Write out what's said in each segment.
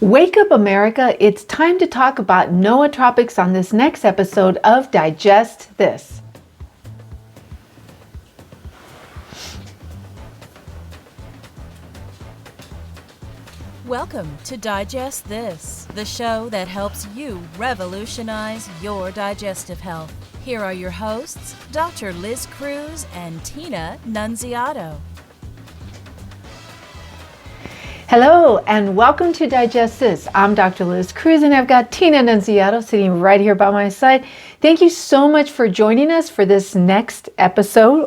Wake up, America. It's time to talk about nootropics on this next episode of Digest This. Welcome to Digest This, the show that helps you revolutionize your digestive health. Here are your hosts, Dr. Liz Cruz and Tina Nunziato. Hello and welcome to Digest This. I'm Dr. Liz Cruz and I've got Tina Nunziato sitting right here by my side. Thank you so much for joining us for this next episode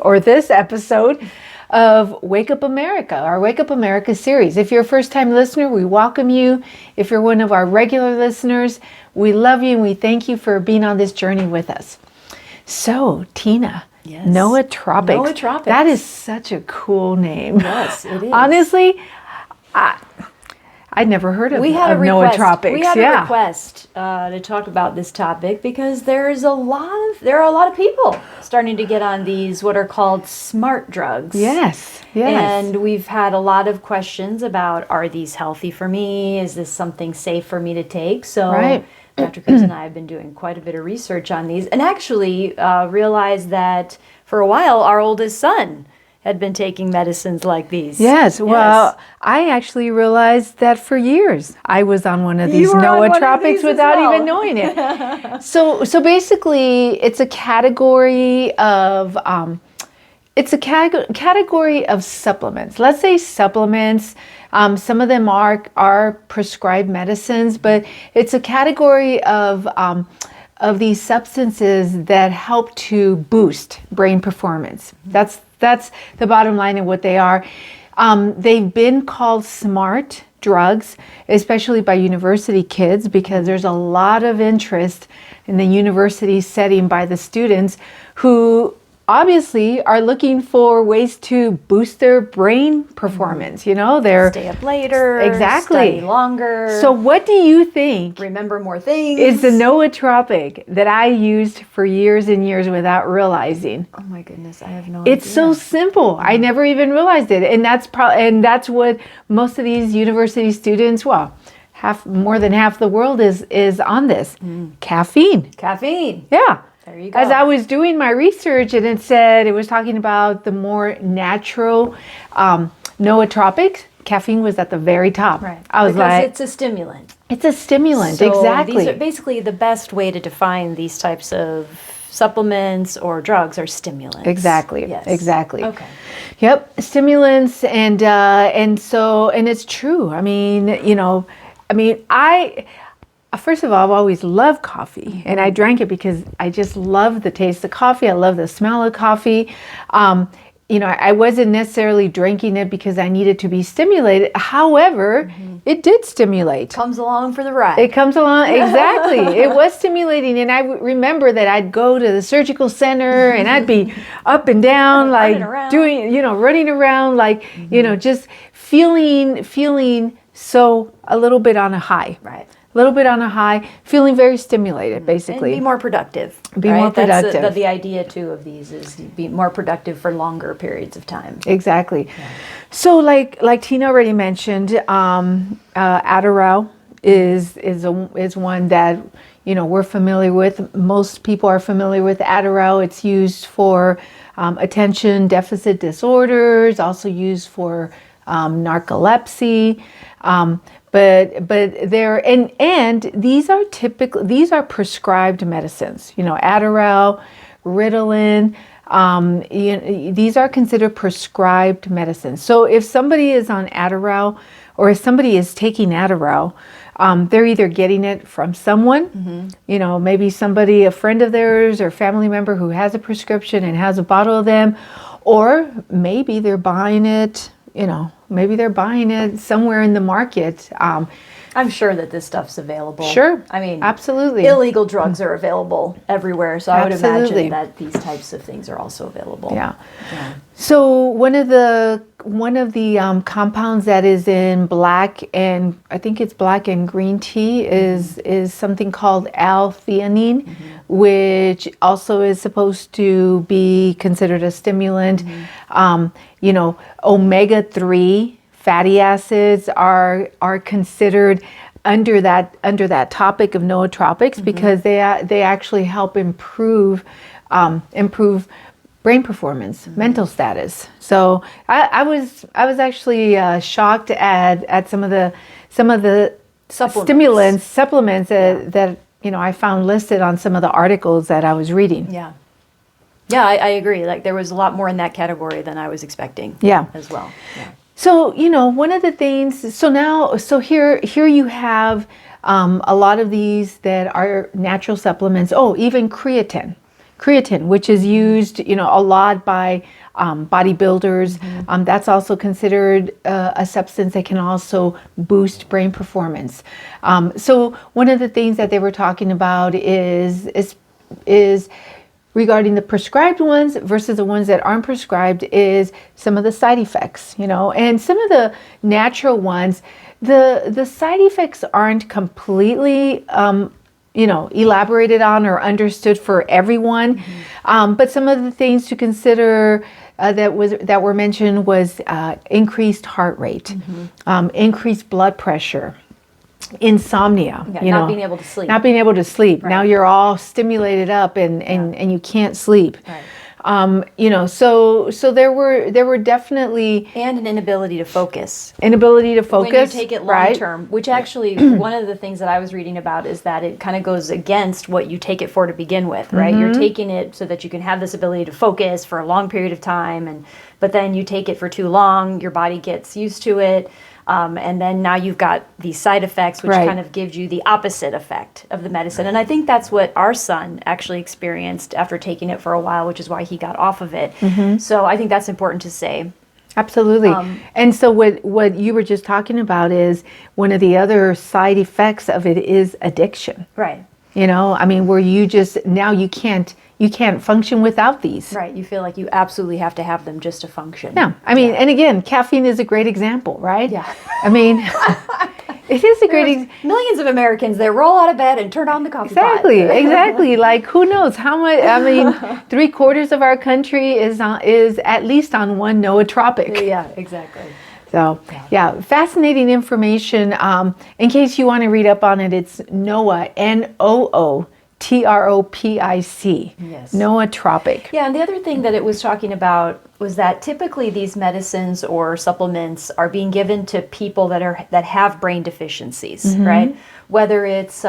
of Wake Up America, our Wake Up America series. If you're a first-time listener, we welcome you. If you're one of our regular listeners, we love you and we thank you for being on this journey with us. So, Tina, yes. Nootropics. Nootropics. That is such a cool name. Yes, it is. Honestly, I'd never heard of nootropics. We had a request to talk about this topic because there are a lot of people starting to get on these what are called smart drugs. Yes. And we've had a lot of questions about, are these healthy for me? Is this something safe for me to take? So right. Dr. Cruz and I have been doing quite a bit of research on these and actually realized that for a while our oldest son had been taking medicines like these. Yes, well, I actually realized that for years I was on one of these nootropics without even knowing it. So basically, it's a category of category of supplements. Let's say supplements. Some of them are prescribed medicines, but it's a category of these substances that help to boost brain performance. That's the bottom line of what they are. They've been called smart drugs, especially by university kids, because there's a lot of interest in the university setting by the students who obviously are looking for ways to boost their brain performance. You know, they're stay up later, exactly, study longer. So what do you think remember more things is the nootropic that I used for years and years without realizing? Oh my goodness, I have no idea. It's so simple. I never even realized it, and that's what most of these university students, more than half the world is on this. Caffeine. Yeah. There you go. As I was doing my research, and it was talking about the more natural nootropics, caffeine was at the very top. Right. I was because it's a stimulant. It's a stimulant, so exactly. These are basically the best way to define these types of supplements or drugs are stimulants. Exactly. Yes. Exactly. Okay. Yep. Stimulants, and it's true. First of all, I've always loved coffee, and I drank it because I just love the taste of coffee. I love the smell of coffee. I wasn't necessarily drinking it because I needed to be stimulated. However, it did stimulate. Comes along for the ride. It comes along, exactly. It was stimulating, and I remember that I'd go to the surgical center, and I'd be up and down, like running around, like just feeling a little bit on a high. Right. A little bit on a high, feeling very stimulated, basically. And be more productive. More productive. That's the idea, too, of these is be more productive for longer periods of time. Exactly. Yeah. So like Tina already mentioned, Adderall is one that, we're familiar with. Most people are familiar with Adderall. It's used for attention deficit disorders, also used for narcolepsy. But they're and these are prescribed medicines. Adderall, Ritalin. These are considered prescribed medicines. So if somebody is on Adderall, or if somebody is taking Adderall, they're either getting it from someone, maybe a friend of theirs or family member who has a prescription and has a bottle of them, or maybe they're buying it. Maybe they're buying it somewhere in the market. I'm sure that this stuff's available. Sure. Absolutely. Illegal drugs are available everywhere, so I would imagine that these types of things are also available. Yeah. So one of the compounds that is in black and green tea is something called L-theanine, which also is supposed to be considered a stimulant. Omega-3 fatty acids are considered under that topic of nootropics because they actually help improve brain performance, mental status. So I was actually shocked at some of the supplements that I found listed on some of the articles that I was reading. Yeah, I agree. Like there was a lot more in that category than I was expecting. Yeah, as well. Yeah. So one of the things. So here you have a lot of these that are natural supplements. Oh, even creatine, which is used a lot by bodybuilders. That's also considered a substance that can also boost brain performance. So one of the things that they were talking about is regarding the prescribed ones versus the ones that aren't prescribed is some of the side effects, and some of the natural ones, the side effects aren't completely elaborated on or understood for everyone. But some of the things to consider that were mentioned was increased heart rate, increased blood pressure, insomnia, not being able to sleep. Right. Now you're all stimulated up and you can't sleep. Right. So there were definitely and an inability to focus. When you take it long term, which actually one of the things that I was reading about is that it kind of goes against what you take it for to begin with, right? You're taking it so that you can have this ability to focus for a long period of time, but then you take it for too long, your body gets used to it. And then now you've got these side effects, which kind of gives you the opposite effect of the medicine. And I think that's what our son actually experienced after taking it for a while, which is why he got off of it. So I think that's important to say. Absolutely. And so what you were just talking about is one of the other side effects of it is addiction. Right. Where you just, now you can't function without these. Right. You feel like you absolutely have to have them just to function. Yeah. And again, caffeine is a great example, right? Yeah. It is a great millions of Americans that roll out of bed and turn on the coffee pot. Exactly. Like who knows how much, 3/4 of our country is at least on one nootropic. Yeah, exactly. So, fascinating information. In case you want to read up on it, it's NOA, NOOTROPIC. Yes. Nootropic. Yeah, and the other thing that it was talking about was that typically these medicines or supplements are being given to people that have brain deficiencies, right? Whether it's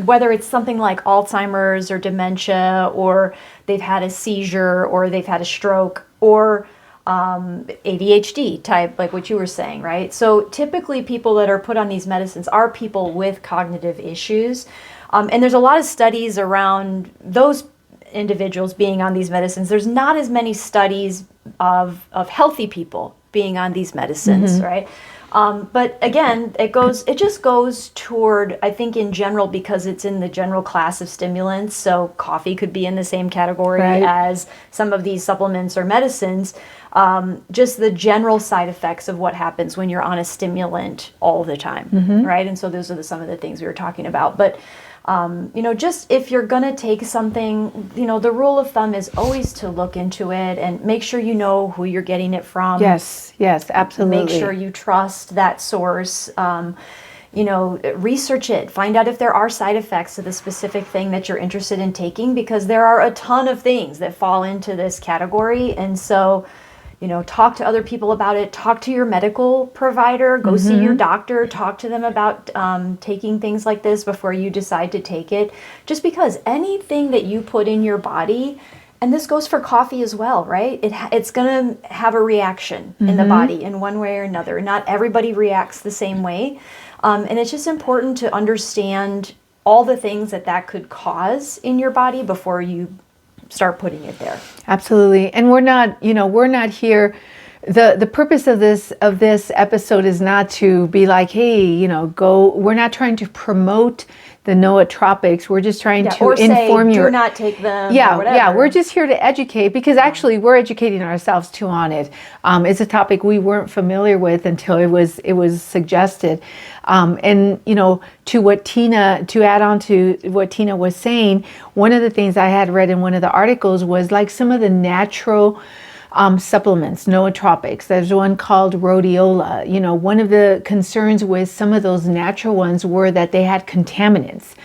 whether it's something like Alzheimer's or dementia, or they've had a seizure, or they've had a stroke, or ADHD type, like what you were saying, right? So typically people that are put on these medicines are people with cognitive issues. And there's a lot of studies around those individuals being on these medicines. There's not as many studies of healthy people being on these medicines, right? But again, it just goes toward, I think in general, because it's in the general class of stimulants, so coffee could be in the same category as some of these supplements or medicines, just the general side effects of what happens when you're on a stimulant all the time, right? And so those are some of the things we were talking about. But just if you're going to take something, the rule of thumb is always to look into it and make sure you know who you're getting it from. Yes, absolutely. Make sure you trust that source. Research it. Find out if there are side effects to the specific thing that you're interested in taking, because there are a ton of things that fall into this category. And so, talk to other people about it. Talk to your medical provider. Go see your doctor. Talk to them about taking things like this before you decide to take it. Just because anything that you put in your body, and this goes for coffee as well, right? It's going to have a reaction in the body in one way or another. Not everybody reacts the same way. And it's just important to understand all the things that could cause in your body before you start putting it there. Absolutely. And we're not here. The purpose of this episode is not to be like, hey, we're not trying to promote the nootropics. We're just trying to inform you. Do not take them. We're just here to educate, because actually we're educating ourselves too on it. It's a topic we weren't familiar with until it was suggested. And to add on to what Tina was saying, one of the things I had read in one of the articles was like some of the natural supplements, nootropics. There's one called rhodiola. You know, one of the concerns with some of those natural ones were that they had contaminants.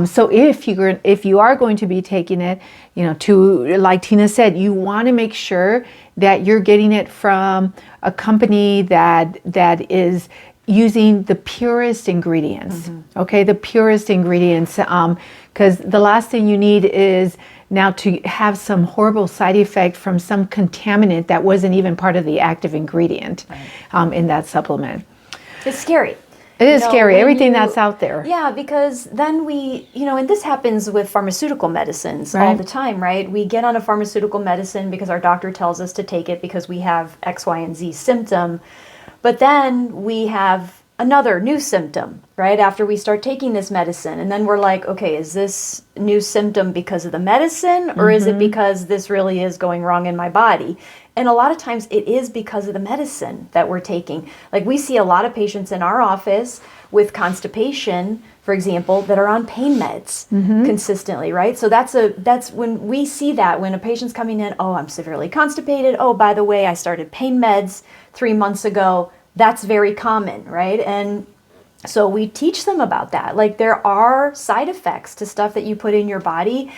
So if you are going to be taking it, you know, to, like Tina said, you want to make sure that you're getting it from a company that is using the purest ingredients. Okay, the purest ingredients, because the last thing you need is now to have some horrible side effect from some contaminant that wasn't even part of the active ingredient in that supplement. It's scary. It is scary, everything that's out there. Yeah, because then we, and this happens with pharmaceutical medicines all the time, right? We get on a pharmaceutical medicine because our doctor tells us to take it because we have X, Y, and Z symptom. But then we have another new symptom, right? After we start taking this medicine. And then we're like, okay, is this new symptom because of the medicine or is it because this really is going wrong in my body? And a lot of times it is because of the medicine that we're taking. Like we see a lot of patients in our office with constipation, for example, that are on pain meds consistently, right? So that's when we see that when a patient's coming in, oh, I'm severely constipated. Oh, by the way, I started pain meds 3 months ago. That's very common, right? And so we teach them about that. Like there are side effects to stuff that you put in your body.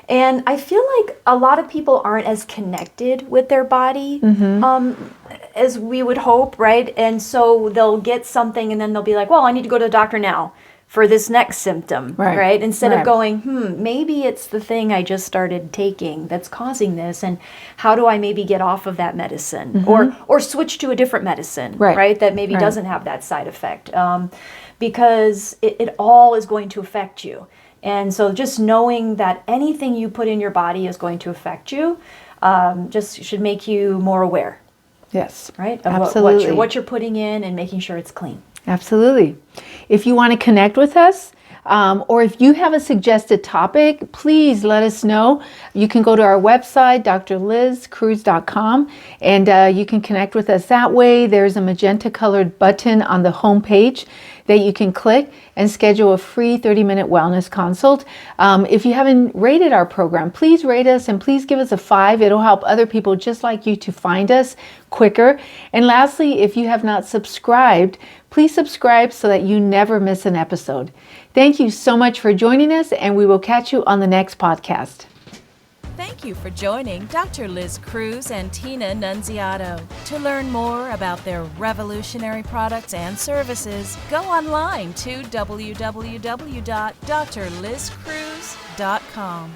And I feel like a lot of people aren't as connected with their body as we would hope, right? And so they'll get something and then they'll be like, well, I need to go to the doctor now for this next symptom, right? Instead of going, maybe it's the thing I just started taking that's causing this, and how do I maybe get off of that medicine or switch to a different medicine, right? That maybe doesn't have that side effect, because it all is going to affect you. And so just knowing that anything you put in your body is going to affect you just should make you more aware. Yes, right? Of absolutely. What you're putting in and making sure it's clean. Absolutely. If you want to connect with us, or if you have a suggested topic, please let us know. You can go to our website, drlizcruz.com, and you can connect with us that way. There's a magenta colored button on the home page that you can click and schedule a free 30-minute wellness consult. If you haven't rated our program, please rate us and please give us a 5. It'll help other people just like you to find us quicker. And lastly, if you have not subscribed, please subscribe so that you never miss an episode. Thank you so much for joining us, and we will catch you on the next podcast. Thank you for joining Dr. Liz Cruz and Tina Nunziato. To learn more about their revolutionary products and services, go online to www.drlizcruz.com.